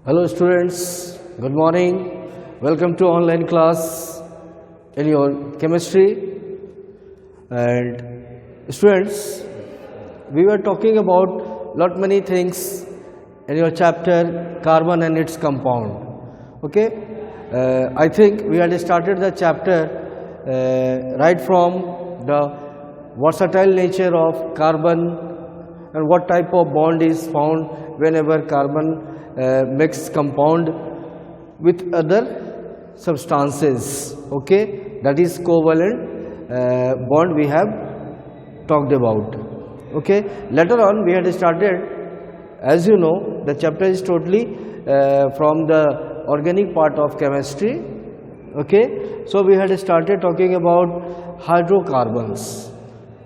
Hello students, good morning. Welcome to online class in your chemistry. And students, we were talking about lot many things in your chapter carbon and its compound. Okay, I think we had started the chapter right from the versatile nature of carbon and what type of bond is found whenever carbon mix compound with other substances. Okay, that is covalent bond we have talked about. Okay, later on we had started, as you know, the chapter is totally from the organic part of chemistry. Okay, so we had started talking about hydrocarbons.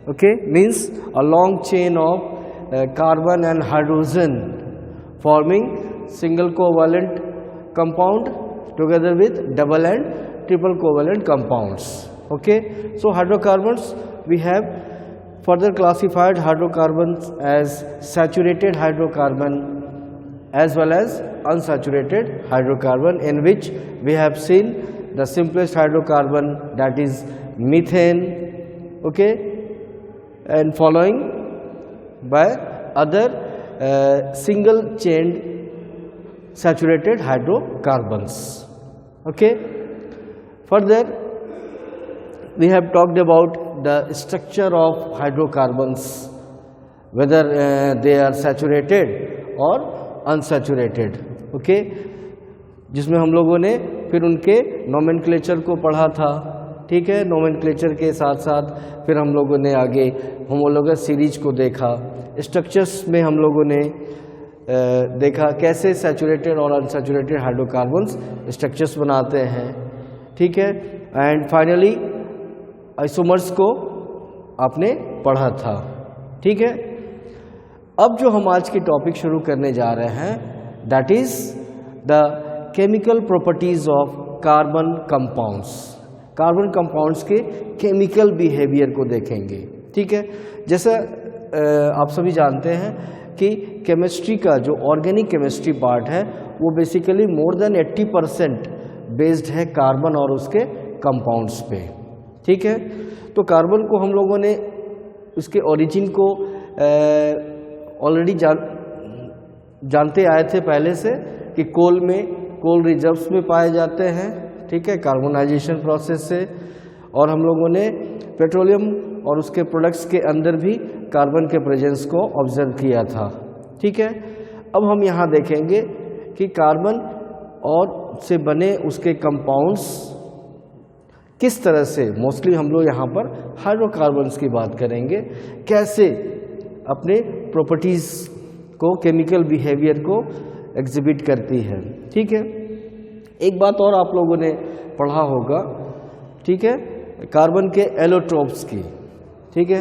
Okay, means a long chain of carbon and hydrogen forming single covalent compound together with double and triple covalent compounds. Okay, so hydrocarbons, we have further classified hydrocarbons as saturated hydrocarbon as well as unsaturated hydrocarbon, in which we have seen the simplest hydrocarbon, that is methane. Okay, and following by other single chained saturated hydrocarbons. Okay, further we have talked about the structure of hydrocarbons, whether they are saturated or unsaturated. Okay, जिसमें हम लोगों ने फिर उनके nomenclature को पढ़ा था. ठीक है, नोमेनक्लेचर के साथ साथ फिर हम लोगों ने आगे होमोलोगस सीरीज को देखा. स्ट्रक्चर्स में हम लोगों ने देखा कैसे सैचुरेटेड और अनसैचुरेटेड हाइड्रोकार्बन्स स्ट्रक्चर्स बनाते हैं. ठीक है, एंड फाइनली आइसोमर्स को आपने पढ़ा था. ठीक है, अब जो हम आज की टॉपिक शुरू करने जा रहे हैं, that is the chemical properties of carbon compounds. Carbon compounds के केमिकल बिहेवियर को देखेंगे. ठीक है, जैसा आप सभी जानते हैं कि केमिस्ट्री का जो ऑर्गेनिक केमिस्ट्री पार्ट है वो बेसिकली मोर देन 80% बेस्ड है कार्बन और उसके कंपाउंड्स पे. ठीक है, तो कार्बन को हम लोगों ने उसके ओरिजिन को ऑलरेडी जानते आए थे पहले से कि कोल रिजर्व्स में पाए जाते हैं. ठीक है, कार्बोनाइजेशन प्रोसेस से. और हम लोगों ने पेट्रोलियम और उसके प्रोडक्ट्स के अंदर भी कार्बन के प्रेजेंस को ऑब्जर्व किया था. ठीक है, अब हम यहाँ देखेंगे कि कार्बन और से बने उसके कंपाउंड्स किस तरह से, मोस्टली हम लोग यहाँ पर हाइड्रोकार्बन्स की बात करेंगे, कैसे अपने प्रॉपर्टीज़ को, केमिकल बिहेवियर को एग्जिबिट करती है. ठीक है, एक बात और आप लोगों ने पढ़ा होगा. ठीक है, कार्बन के एलोट्रोप्स की. ठीक है,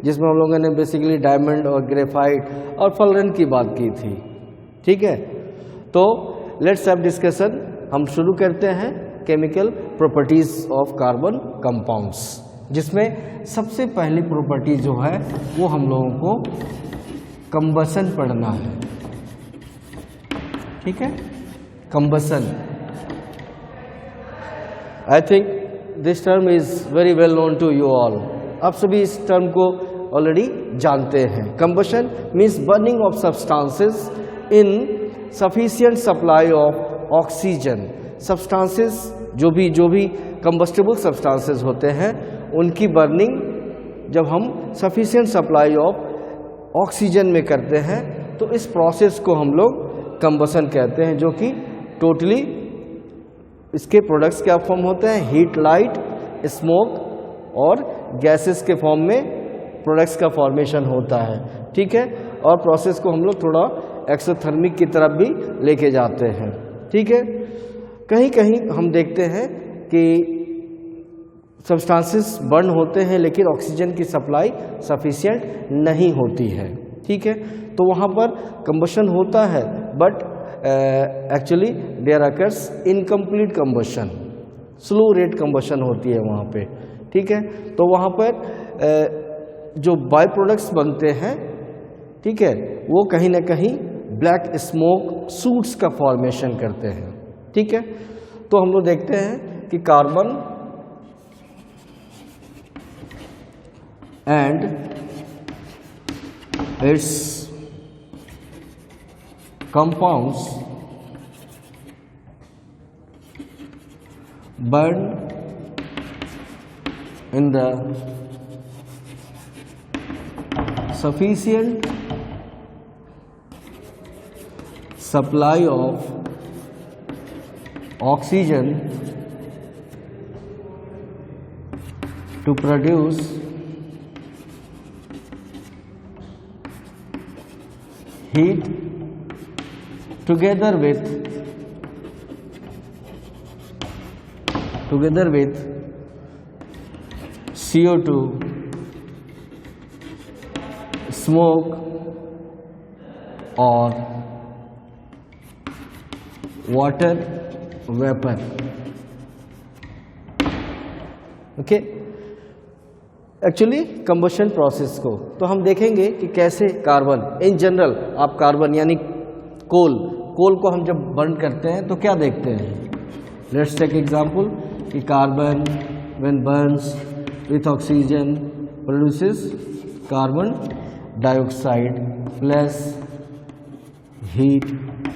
जिसमें हम लोगों ने बेसिकली डायमंड और ग्रेफाइट और फ्लोरीन की बात की थी. ठीक है, तो लेट्स हैव डिस्कशन. हम शुरू करते हैं chemical properties of carbon compounds, जिसमें सबसे पहली प्रॉपर्टी जो है वो हम लोगों को कंबसन पढ़ना है. ठीक है, combustion. I think this term is very well known to you all. आप सभी इस टर्म को ऑलरेडी जानते हैं. Combustion means burning of substances in sufficient supply of oxygen. Substances जो भी कंबस्टेबल सब्सटेंसेस होते हैं उनकी बर्निंग जब हम सफिशिएंट सप्लाई ऑफ ऑक्सीजन में करते हैं तो इस प्रोसेस को हम लोग कंबसन कहते हैं, जो कि टोटली इसके प्रोडक्ट्स क्या फॉर्म होते हैं, हीट, लाइट, स्मोक और गैसेस के फॉर्म में प्रोडक्ट्स का फॉर्मेशन होता है. ठीक है, और प्रोसेस को हम लोग थोड़ा एक्सोथर्मिक की तरफ भी लेके जाते हैं. ठीक है, कहीं कहीं हम देखते हैं कि सब्सटेंसेस बर्न होते हैं लेकिन ऑक्सीजन की सप्लाई सफिशिएंट नहीं होती है. ठीक है, तो वहाँ पर कंबशन होता है, but actually there occurs incomplete combustion, slow rate combustion होती है वहाँ पे. ठीक है, तो वहाँ पर जो बाय प्रोडक्ट्स बनते हैं, ठीक है, वो कहीं ना कहीं ब्लैक स्मोक सूट्स का फॉर्मेशन करते हैं। ठीक है, तो हम लोग देखते हैं कि carbon and it's compounds burn in the sufficient supply of oxygen to produce heat together with CO2, smoke or water vapor। Okay, actually combustion process को तो हम देखेंगे कि कैसे कार्बन इन जनरल, आप कार्बन यानी कोल को हम जब बर्न करते हैं तो क्या देखते हैं। लेट्स टेक एग्जांपल कि carbon when Burns with oxygen produces carbon dioxide plus heat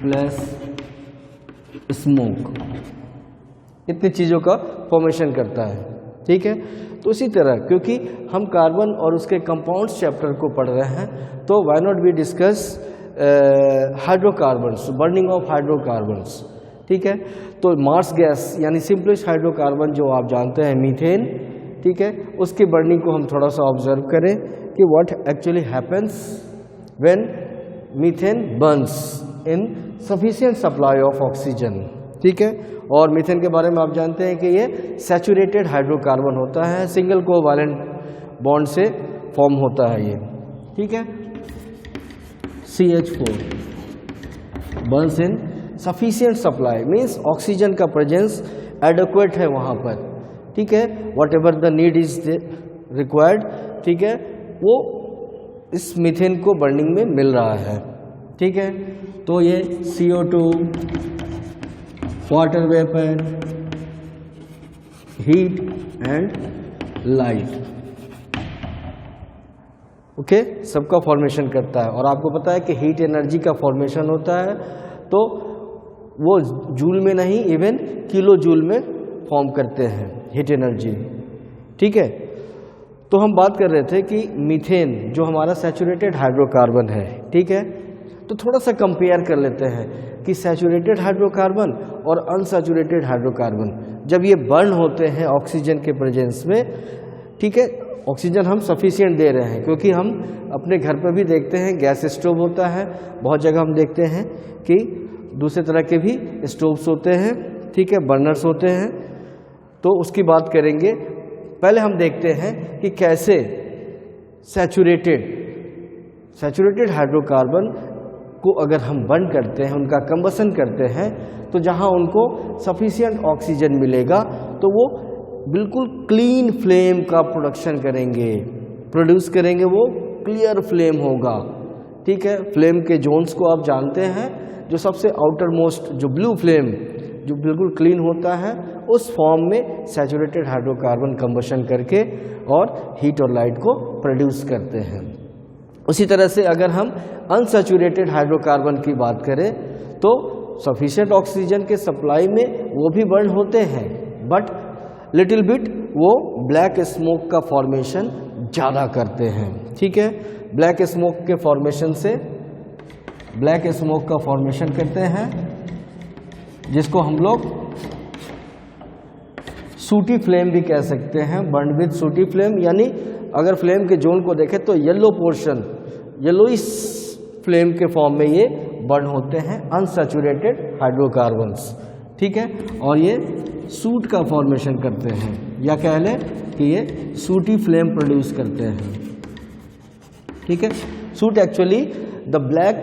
plus smoke, इतनी चीज़ों का फॉर्मेशन करता है। ठीक है, तो इसी तरह क्योंकि हम कार्बन और उसके कंपाउंड्स चैप्टर को पढ़ रहे हैं तो why not we discuss hydrocarbons, burning of hydrocarbons. ठीक है, तो मार्स गैस यानी सिंपलेस्ट हाइड्रोकार्बन जो आप जानते हैं मीथेन, ठीक है, उसकी बर्निंग को हम थोड़ा सा ऑब्जर्व करें कि what actually happens when methane Burns in sufficient supply of oxygen. ठीक है, और मीथेन के बारे में आप जानते हैं कि ये सैचुरेटेड हाइड्रोकार्बन होता है, सिंगल कोवैलेंट बॉन्ड से फॉर्म होता है ये। ठीक है, CH4 बर्न्स इन सफिशिएंट सप्लाई मीन्स ऑक्सीजन का प्रेजेंस एडिक्वेट है वहाँ पर। ठीक है, what ever the need is required, ठीक है, वो इस मीथेन को बर्निंग में मिल रहा है। ठीक है, तो ये CO2, water vapour, heat and light, okay, सबका फॉर्मेशन करता है। और आपको पता है कि हीट एनर्जी का फॉर्मेशन होता है तो वो जूल में नहीं इवन किलो जूल में फॉर्म करते हैं हीट एनर्जी। ठीक है, तो हम बात कर रहे थे कि मीथेन जो हमारा सैचुरेटेड हाइड्रोकार्बन है, ठीक है, तो थोड़ा सा कंपेयर कर लेते हैं कि सैचुरेटेड हाइड्रोकार्बन और अनसैचुरेटेड हाइड्रोकार्बन जब ये बर्न होते हैं ऑक्सीजन के प्रेजेंस में, ठीक है, ऑक्सीजन हम सफिशिएंट दे रहे हैं क्योंकि हम अपने घर पर भी देखते हैं गैस स्टोव होता है, बहुत जगह हम देखते हैं कि दूसरे तरह के भी स्टोव्स होते हैं, ठीक है, बर्नर्स होते हैं। तो उसकी बात करेंगे। पहले हम देखते हैं कि कैसे सैचुरेटेड हाइड्रोकार्बन को अगर हम बर्न करते हैं, उनका कंबसन करते हैं, तो जहां उनको सफिशिएंट ऑक्सीजन मिलेगा तो वो बिल्कुल क्लीन फ्लेम का प्रोड्यूस करेंगे, वो क्लियर फ्लेम होगा। ठीक है, फ्लेम के जोन्स को आप जानते हैं, जो सबसे आउटर मोस्ट जो ब्लू फ्लेम जो बिल्कुल क्लीन होता है, उस फॉर्म में सैचुरेटेड हाइड्रोकार्बन कंबशन करके और हीट और लाइट को प्रोड्यूस करते हैं। उसी तरह से अगर हम अनसैचुरेटेड हाइड्रोकार्बन की बात करें तो सफिशिएंट ऑक्सीजन के सप्लाई में वो भी बर्न होते हैं, बट लिटिल बिट वो ब्लैक स्मोक का फॉर्मेशन ज़्यादा करते हैं। ठीक है, ब्लैक स्मोक के फॉर्मेशन से ब्लैक स्मोक का फॉर्मेशन करते हैं, जिसको हम लोग सूटी फ्लेम भी कह सकते हैं, बर्न विद सूटी फ्लेम। यानी अगर फ्लेम के जोन को देखें तो येलो पोर्शन, येलोइश फ्लेम के फॉर्म में ये बर्न होते हैं अनसैचुरेटेड हाइड्रोकार्बन्स। ठीक है, और ये सूट का फॉर्मेशन करते हैं, या कह लें कि ये सूटी फ्लेम प्रोड्यूस करते हैं। ठीक है, suit actually the black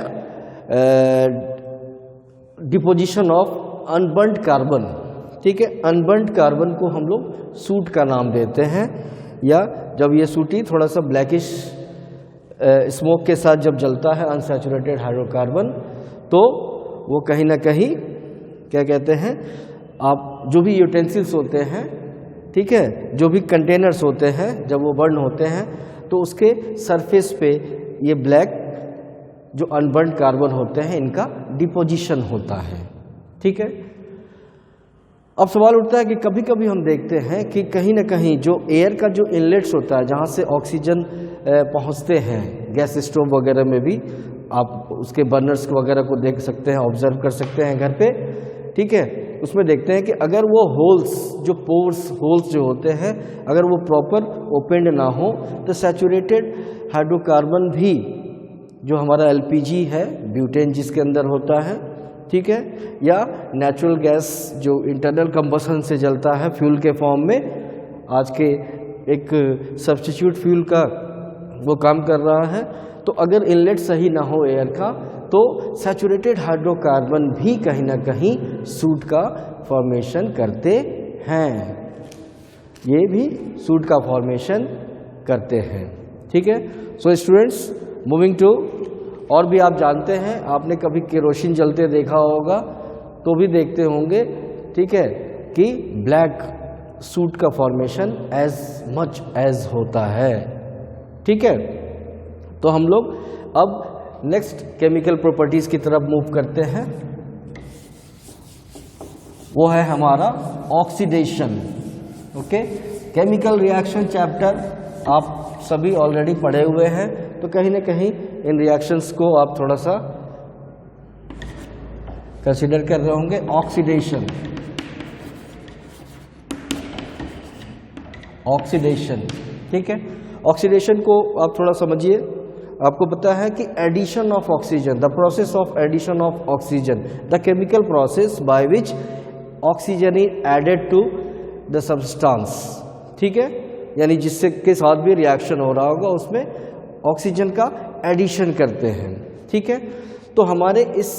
deposition of unburned carbon. ठीक है, अनबर्न्ड कार्बन को हम लोग सूट का नाम देते हैं, या जब ये सूटी थोड़ा सा ब्लैकिश स्मोक के साथ जब जलता है अनसैचुरेटेड हाइड्रोकार्बन, तो वो कहीं ना कहीं क्या कहते हैं, आप जो भी यूटेंसिल्स होते हैं, ठीक है, जो भी कंटेनर्स होते हैं, जब वो बर्न होते हैं तो उसके सरफेस पे ये ब्लैक जो अनबर्न कार्बन होते हैं इनका डिपोजिशन होता है। ठीक है। अब सवाल उठता है कि कभी कभी हम देखते हैं कि कहीं ना कहीं जो एयर का जो इनलेट्स होता है, जहाँ से ऑक्सीजन पहुँचते हैं, गैस स्टोव वगैरह में भी आप उसके बर्नर्स वगैरह को देख सकते हैं, ऑब्जर्व कर सकते हैं घर पे। ठीक है। उसमें देखते हैं कि अगर वो होल्स, जो पोर्स होल्स जो होते हैं, अगर वो प्रॉपर ओपनड ना हो तो सैचुरेटेड हाइड्रोकार्बन भी, जो हमारा एलपीजी है, ब्यूटेन जिसके अंदर होता है, ठीक है, या नेचुरल गैस जो इंटरनल कंबशन से जलता है फ्यूल के फॉर्म में, आज के एक सब्स्टिट्यूट फ्यूल का वो काम कर रहा है, तो अगर इनलेट सही ना हो एयर का तो सैचुरेटेड हाइड्रोकार्बन भी कहीं ना कहीं सूट का फॉर्मेशन करते हैं, ये भी सूट का फॉर्मेशन करते हैं। ठीक है। सो स्टूडेंट्स, मूविंग टू, और भी आप जानते हैं, आपने कभी केरोसिन जलते देखा होगा तो भी देखते होंगे, ठीक है, कि ब्लैक सूट का फॉर्मेशन एज मच एज होता है। ठीक है। तो हम लोग अब नेक्स्ट केमिकल प्रॉपर्टीज की तरफ मूव करते हैं, वो है हमारा oxidation. Okay. Chemical reaction chapter आप सभी ऑलरेडी पढ़े हुए हैं, तो कहीं ना कहीं इन रिएक्शंस को आप थोड़ा सा कंसीडर कर रहे होंगे। ऑक्सीडेशन, ऑक्सीडेशन, ठीक है। ऑक्सीडेशन को आप थोड़ा समझिए। आपको पता है कि addition of oxygen, the process of addition of oxygen, the chemical process by which oxygen is added to the substance. ठीक है। यानी जिससे के साथ भी रिएक्शन हो रहा होगा उसमें ऑक्सीजन का एडिशन करते हैं। ठीक है। तो हमारे इस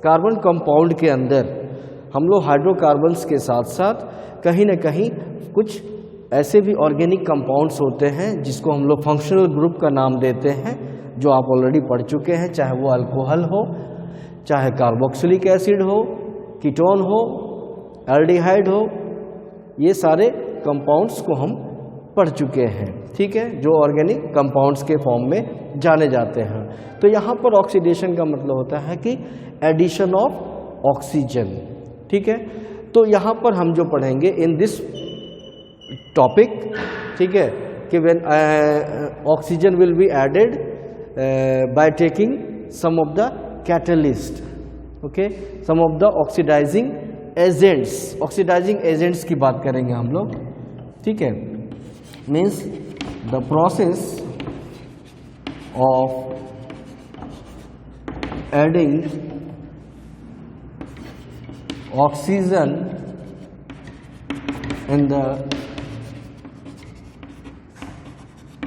कार्बन कंपाउंड के अंदर हम लोग हाइड्रोकार्बन्स के साथ साथ कहीं ना कहीं कुछ ऐसे भी ऑर्गेनिक कंपाउंड्स होते हैं जिसको हम लोग फंक्शनल ग्रुप का नाम देते हैं, जो आप ऑलरेडी पढ़ चुके हैं, चाहे वो अल्कोहल हो, चाहे कार्बोक्सिलिक एसिड हो, कीटोन हो, एल्डिहाइड हो, ये सारे कंपाउंड्स को हम पढ़ चुके हैं। ठीक है। जो ऑर्गेनिक कंपाउंड्स के फॉर्म में जाने जाते हैं। तो यहाँ पर ऑक्सीडेशन का मतलब होता है कि एडिशन ऑफ ऑक्सीजन। ठीक है। तो यहाँ पर हम जो पढ़ेंगे इन दिस टॉपिक, ठीक है, कि when oxygen will be added by taking some of the catalyst, okay, some of the oxidising agents. Oxidising agents की बात करेंगे हम लोग। ठीक है। Means the process of adding oxygen in the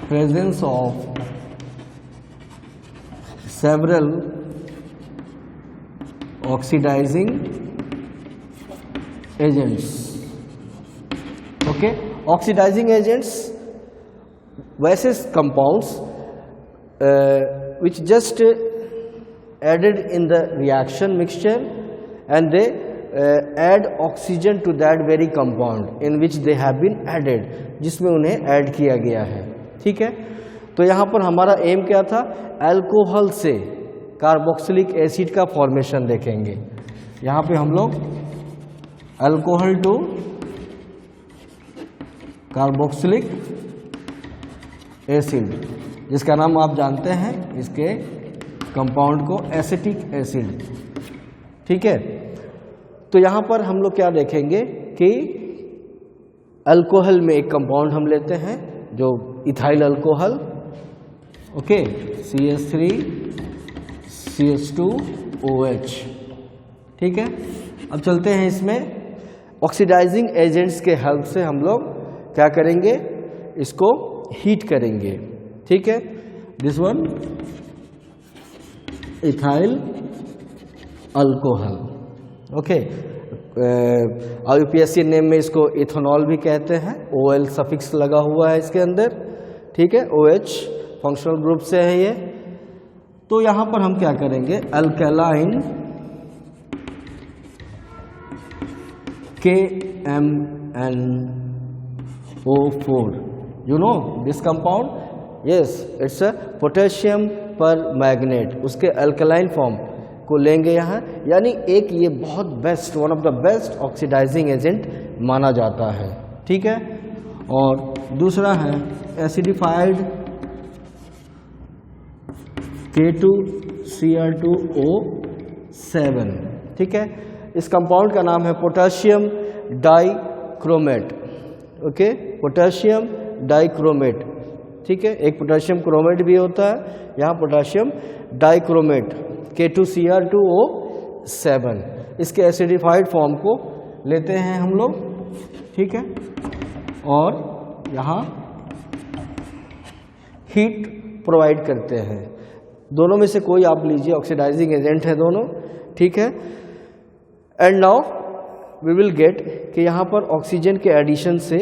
presence of several oxidizing agents. Okay, oxidizing agents वैसे compounds which just added in the reaction mixture and they add oxygen to that very compound in which they have been added, जिसमें उन्हें add किया गया है। ठीक है। तो यहाँ पर हमारा एम क्या था, अल्कोहल से कार्बोक्सिलिक एसिड का फॉर्मेशन देखेंगे। यहाँ पे हम लोग अल्कोहल टू कार्बोक्सिलिक एसिड, जिसका नाम आप जानते हैं, इसके कंपाउंड को एसिटिक एसिड। ठीक है। तो यहाँ पर हम लोग क्या देखेंगे कि अल्कोहल में एक कंपाउंड हम लेते हैं जो ethyl alcohol, okay, CH3 CH2OH। ठीक है। अब चलते हैं इसमें ऑक्सीडाइजिंग एजेंट्स के हेल्प से हम लोग क्या करेंगे, इसको हीट करेंगे। ठीक है। This one ethyl alcohol, okay. UPSC name में इसको इथेनॉल भी कहते हैं, OL सफिक्स लगा हुआ है इसके अंदर। ठीक है। OH फंक्शनल ग्रुप से है ये। तो यहाँ पर हम क्या करेंगे, alkaline KMnO4, you know this compound, yes it's a potassium permanganate, उसके अल्कलाइन फॉर्म को लेंगे यहाँ, यानी एक ये बहुत best, one of the best oxidising agent माना जाता है, ठीक है। और दूसरा है एसिडिफाइड K2Cr2O7, ठीक है। इस कंपाउंड का नाम है potassium dichromate, okay, potassium dichromate, ठीक है। एक पोटेशियम क्रोमेट भी होता है, यहाँ पोटेशियम डाइक्रोमेट K2Cr2O7, इसके एसिडिफाइड फॉर्म को लेते हैं हम लोग, ठीक है। और यहाँ हीट प्रोवाइड करते हैं, दोनों में से कोई आप लीजिए, ऑक्सीडाइजिंग एजेंट है दोनों, ठीक है। And now we will get कि यहाँ पर ऑक्सीजन के एडिशन से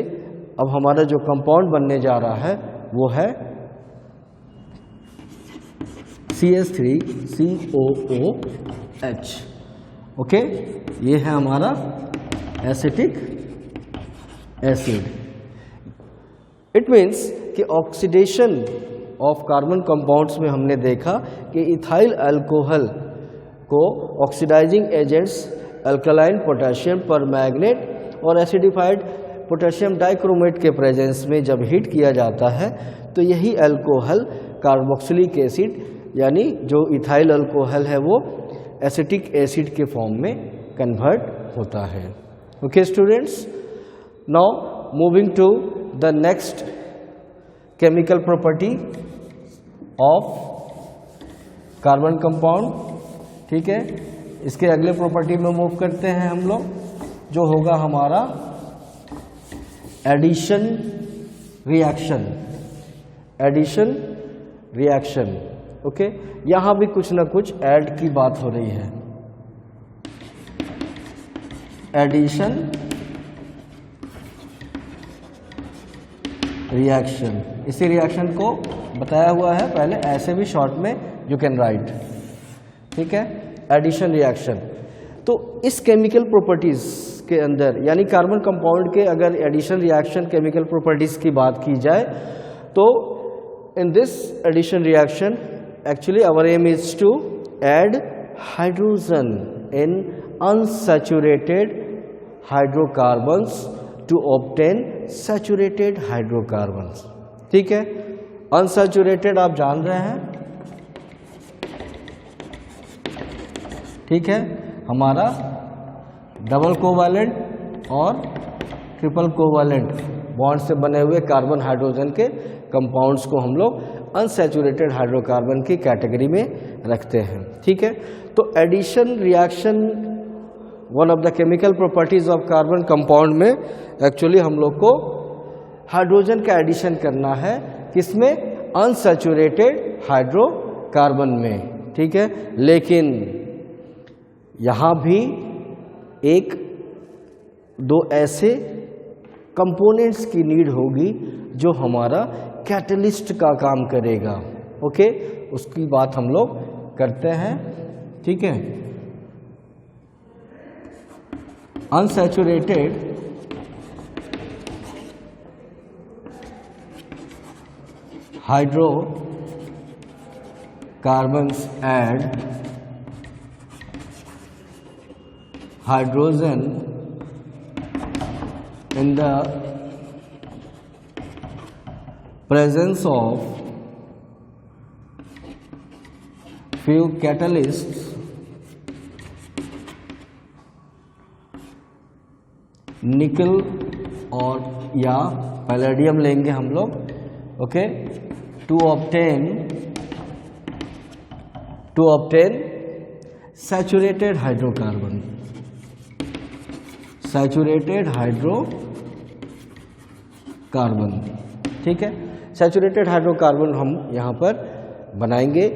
अब हमारा जो कंपाउंड बनने जा रहा है वो है CH3COOH, ओके, ये है हमारा एसिटिक एसिड। इट मीन्स कि ऑक्सीडेशन ऑफ कार्बन कंपाउंड्स में हमने देखा कि इथाइल अल्कोहल को oxidising agents alkaline potassium permanganate और एसिडिफाइड पोटेशियम डाइक्रोमेट के प्रेजेंस में जब हीट किया जाता है तो यही अल्कोहल कार्बोक्सिलिक एसिड यानी जो इथाइल अल्कोहल है वो एसिटिक एसिड के फॉर्म में कन्वर्ट होता है। Okay students, now moving to the next chemical property of carbon compound, ठीक है। इसके अगले प्रॉपर्टी में मूव करते हैं हम लोग, जो होगा हमारा addition reaction, addition reaction, okay. यहाँ भी कुछ ना कुछ ऐड की बात हो रही है, एडिशन रिएक्शन। इसी रिएक्शन को बताया हुआ है पहले, ऐसे भी शॉर्ट में यू कैन राइट, ठीक है, एडिशन रिएक्शन। तो इस केमिकल प्रॉपर्टीज के अंदर यानी कार्बन कंपाउंड के अगर एडिशन रिएक्शन केमिकल प्रॉपर्टीज की बात की जाए तो in this addition reaction actually our aim is to add hydrogen in unsaturated hydrocarbons to obtain saturated hydrocarbons, ठीक है। अनसैचुरेटेड आप जान रहे हैं, ठीक है, हमारा डबल कोवैलेंट और ट्रिपल कोवैलेंट बॉन्ड से बने हुए कार्बन हाइड्रोजन के कंपाउंड्स को हम लोग अनसैचुरेटेड हाइड्रोकार्बन की कैटेगरी में रखते हैं, ठीक है। तो addition reaction one of the chemical properties of carbon compound में एक्चुअली हम लोग को हाइड्रोजन का एडिशन करना है, किसमें, अनसैचुरेटेड हाइड्रोकार्बन में, ठीक है। लेकिन यहाँ भी एक दो ऐसे कंपोनेंट्स की नीड होगी जो हमारा कैटलिस्ट का काम करेगा, ओके, उसकी बात हम लोग करते हैं, ठीक है। Unsaturated hydrocarbons add hydrogen in the presence of few catalysts निकल और या पैलेडियम लेंगे हम लोग, okay, to obtain saturated hydrocarbon, saturated hydrocarbon, ठीक है। सैचुरेटेड हाइड्रोकार्बन हम यहाँ पर बनाएंगे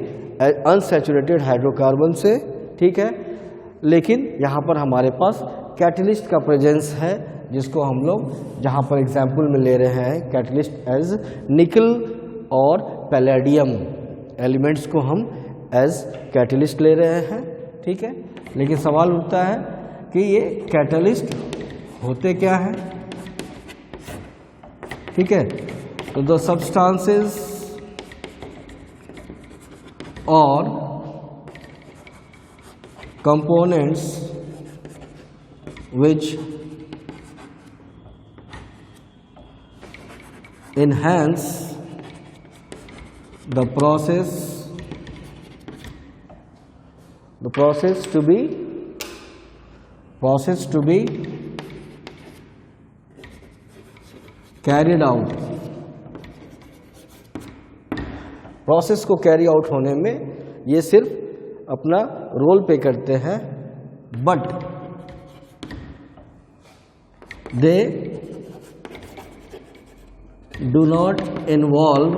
अनसैचुरेटेड हाइड्रोकार्बन से, ठीक है। लेकिन यहाँ पर हमारे पास कैटलिस्ट का प्रेजेंस है, जिसको हम लोग जहाँ पर एग्जाम्पल में ले रहे हैं कैटलिस्ट एज निकल और पैलेडियम एलिमेंट्स को हम एज कैटलिस्ट ले रहे हैं, ठीक है। लेकिन सवाल उठता है कि ये कैटलिस्ट होते क्या हैं, ठीक है। तो द सब्सटेंसेस और components which enhance the process to be carried out। Process को कैरी आउट होने में ये सिर्फ अपना रोल प्ले करते हैं, but they do not involve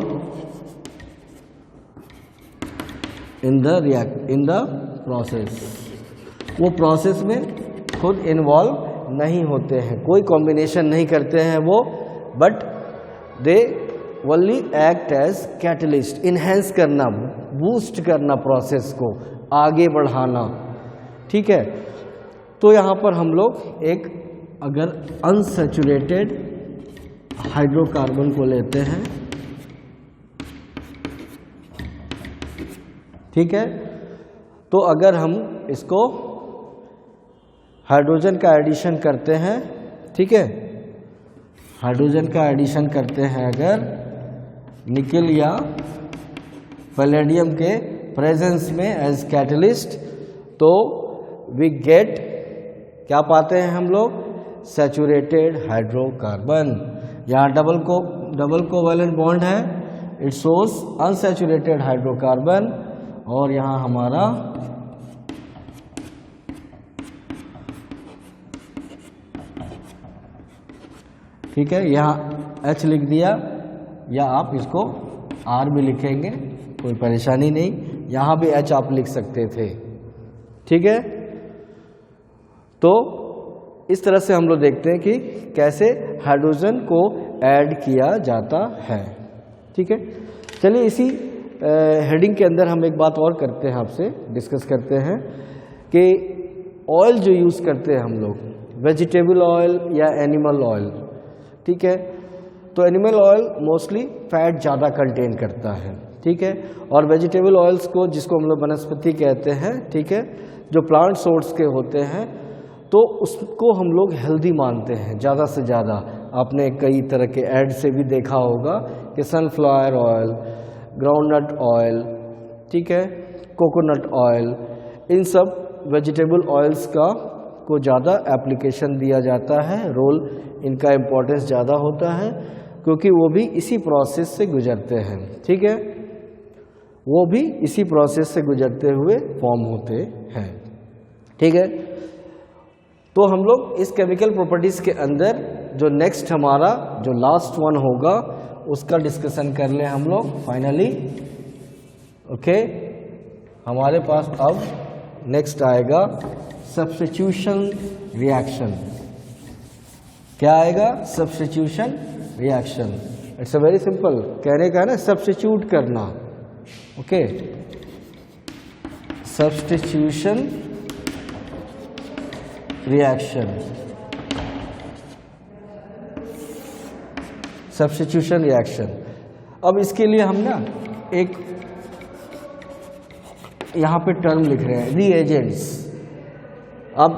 in the process। वो प्रोसेस में खुद इन्वॉल्व नहीं होते हैं, कोई कॉम्बिनेशन नहीं करते हैं वो, but they only act as catalyst, enhance करना, बूस्ट करना, प्रोसेस को आगे बढ़ाना, ठीक है। तो यहाँ पर हम लोग एक अगर अनसैचुरेटेड हाइड्रोकार्बन को लेते हैं, ठीक है, तो अगर हम इसको हाइड्रोजन का एडिशन करते हैं, ठीक है, हाइड्रोजन का एडिशन करते हैं अगर निकेल या पैलेडियम के प्रेजेंस में एज कैटलिस्ट, तो वी गेट क्या पाते हैं हम लोग, सैचुरेटेड हाइड्रोकार्बन। यहाँ डबल कोवैलेंट बॉन्ड है, इट शोज अनसैचुरेटेड हाइड्रोकार्बन, और यहाँ हमारा ठीक है, यहाँ H लिख दिया, या आप इसको R भी लिखेंगे, कोई परेशानी नहीं, यहाँ भी H आप लिख सकते थे, ठीक है। तो इस तरह से हम लोग देखते हैं कि कैसे हाइड्रोजन को ऐड किया जाता है, ठीक है। चलिए इसी हेडिंग के अंदर हम एक बात और करते हैं, आपसे डिस्कस करते हैं कि ऑयल जो यूज़ करते हैं हम लोग, वेजिटेबल ऑयल या एनिमल ऑयल, ठीक है। तो एनिमल ऑयल मोस्टली फैट ज़्यादा कंटेन करता है, ठीक है, और वेजिटेबल ऑयल्स को, जिसको हम लोग वनस्पति कहते हैं, ठीक है, जो प्लांट सोर्स के होते हैं, तो उसको हम लोग हेल्दी मानते हैं ज़्यादा से ज़्यादा। आपने कई तरह के ऐड से भी देखा होगा कि सनफ्लावर ऑयल, ग्राउंडनट ऑयल, ठीक है, कोकोनट ऑयल, इन सब वेजिटेबल ऑयल्स का को ज़्यादा एप्लीकेशन दिया जाता है, रोल इनका इम्पोर्टेंस ज़्यादा होता है, क्योंकि वो भी इसी प्रोसेस से गुजरते हैं, ठीक है, वो भी इसी प्रोसेस से गुजरते हुए फॉर्म होते हैं, ठीक है। तो हम लोग इस केमिकल प्रॉपर्टीज़ के अंदर जो नेक्स्ट हमारा जो लास्ट वन होगा उसका डिस्कशन कर लें हम लोग फाइनली, ओके। हमारे पास अब नेक्स्ट आएगा सब्स्टिट्यूशन रिएक्शन। क्या आएगा? Substitution reaction. It's a very simple, कहने का है ना, सब्स्टिट्यूट करना, okay. Substitution reaction, substitution reaction. अब इसके लिए हम ना एक यहाँ पे टर्म लिख रहे हैं, रीएजेंट्स। अब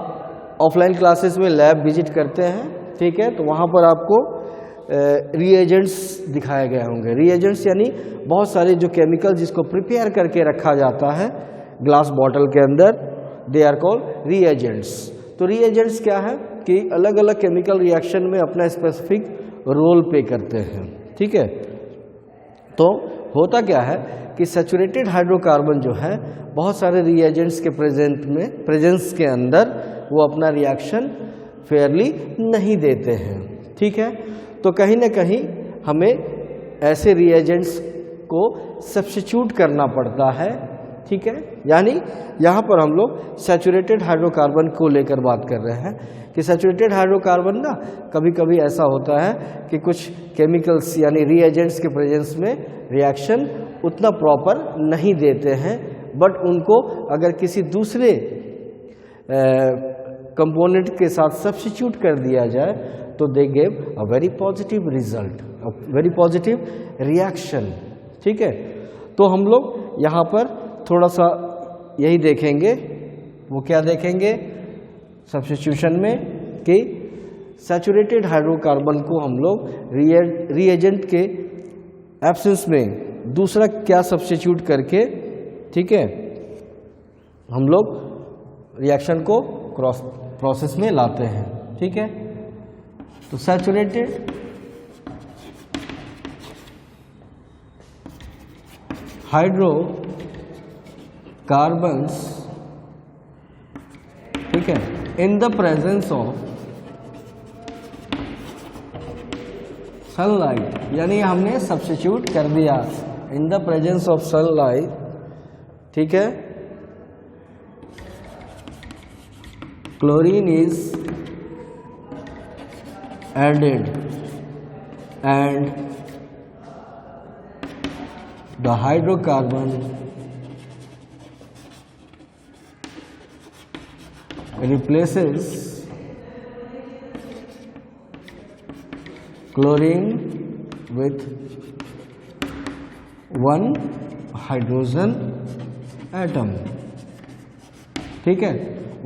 ऑफलाइन क्लासेस में लैब विजिट करते हैं, ठीक है, तो वहाँ पर आपको रीएजेंट्स दिखाए गए होंगे। रीएजेंट्स यानी बहुत सारे जो केमिकल जिसको प्रिपेयर करके रखा जाता है ग्लास बॉटल के अंदर, दे आर कॉल्ड रीएजेंट्स। तो रीएजेंट्स क्या है कि अलग अलग केमिकल रिएक्शन में अपना स्पेसिफिक रोल प्ले करते हैं, ठीक है। तो होता क्या है कि सैचुरेटेड हाइड्रोकार्बन जो है बहुत सारे रीएजेंट्स के प्रेजेंस के अंदर वो अपना रिएक्शन फेयरली नहीं देते हैं, ठीक है। तो कहीं ना कहीं हमें ऐसे रिएजेंट्स को सब्स्टिट्यूट करना पड़ता है, ठीक है, यानी यहाँ पर हम लोग सैचुरेटेड हाइड्रोकार्बन को लेकर बात कर रहे हैं कि सैचुरेटेड हाइड्रोकार्बन ना कभी कभी ऐसा होता है कि कुछ केमिकल्स यानी रीएजेंट्स के प्रेजेंस में रिएक्शन उतना प्रॉपर नहीं देते हैं, बट उनको अगर किसी दूसरे कंपोनेंट के साथ सब्स्टिट्यूट कर दिया जाए तो they gave a very positive result, a very positive reaction. ठीक है, तो हम लोग यहाँ पर थोड़ा सा यही देखेंगे, वो क्या देखेंगे सब्स्टिट्यूशन में कि सैचुरेटेड हाइड्रोकार्बन को हम लोग रीएजेंट के एब्सेंस में दूसरा क्या सब्स्टिट्यूट करके, ठीक है, हम लोग रिएक्शन को क्रॉस प्रोसेस में लाते हैं। ठीक है, तो सैचुरेटेड हाइड्रोकार्बन्स, ठीक है, in the presence of sunlight, यानी हमने सब्स्टिट्यूट कर दिया in the presence of sunlight. ठीक है, chlorine is added and the hydrocarbon replaces chlorine with one hydrogen atom। ठीक है,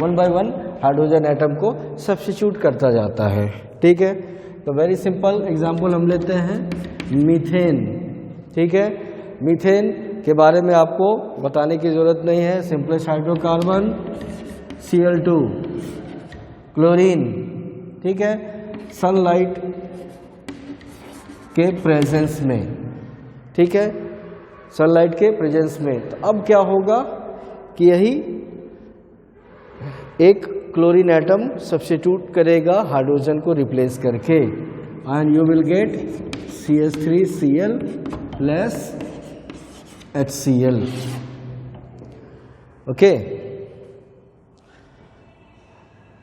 one by one hydrogen atom को सब्स्टिट्यूट करता जाता है। ठीक है, तो वेरी सिंपल एग्जांपल हम लेते हैं मीथेन। ठीक है, मीथेन के बारे में आपको बताने की ज़रूरत नहीं है, सिंपलेस्ट हाइड्रोकार्बन Cl2, क्लोरीन। ठीक है, सनलाइट के प्रेजेंस में, ठीक है, सनलाइट के प्रेजेंस में। तो अब क्या होगा कि यही एक क्लोरीन एटम सब्स्टिट्यूट करेगा हाइड्रोजन को रिप्लेस करके, and you will get CH3Cl plus HCl। Okay,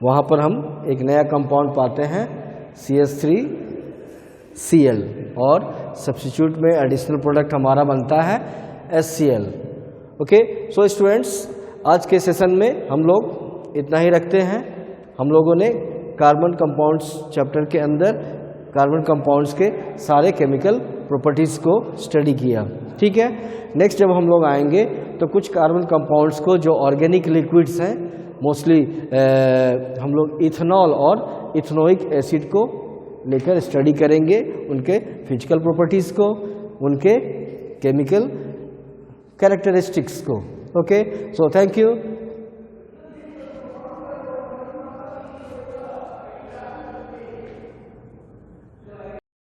वहाँ पर हम एक नया कंपाउंड पाते हैं CH3Cl और सब्स्टिट्यूट में एडिशनल प्रोडक्ट हमारा बनता है HCl। ओके, सो स्टूडेंट्स, आज के सेशन में हम लोग इतना ही रखते हैं। हम लोगों ने कार्बन कंपाउंड्स चैप्टर के अंदर कार्बन कंपाउंड्स के सारे केमिकल प्रॉपर्टीज़ को स्टडी किया। ठीक है, नेक्स्ट जब हम लोग आएंगे तो कुछ कार्बन कंपाउंड्स को जो ऑर्गेनिक लिक्विड्स हैं, मोस्टली हम लोग इथेनॉल और इथेनोइक एसिड को लेकर स्टडी करेंगे, उनके फिजिकल प्रॉपर्टीज़ को, उनके केमिकल कैरेक्टरिस्टिक्स को। Okay, so thank you.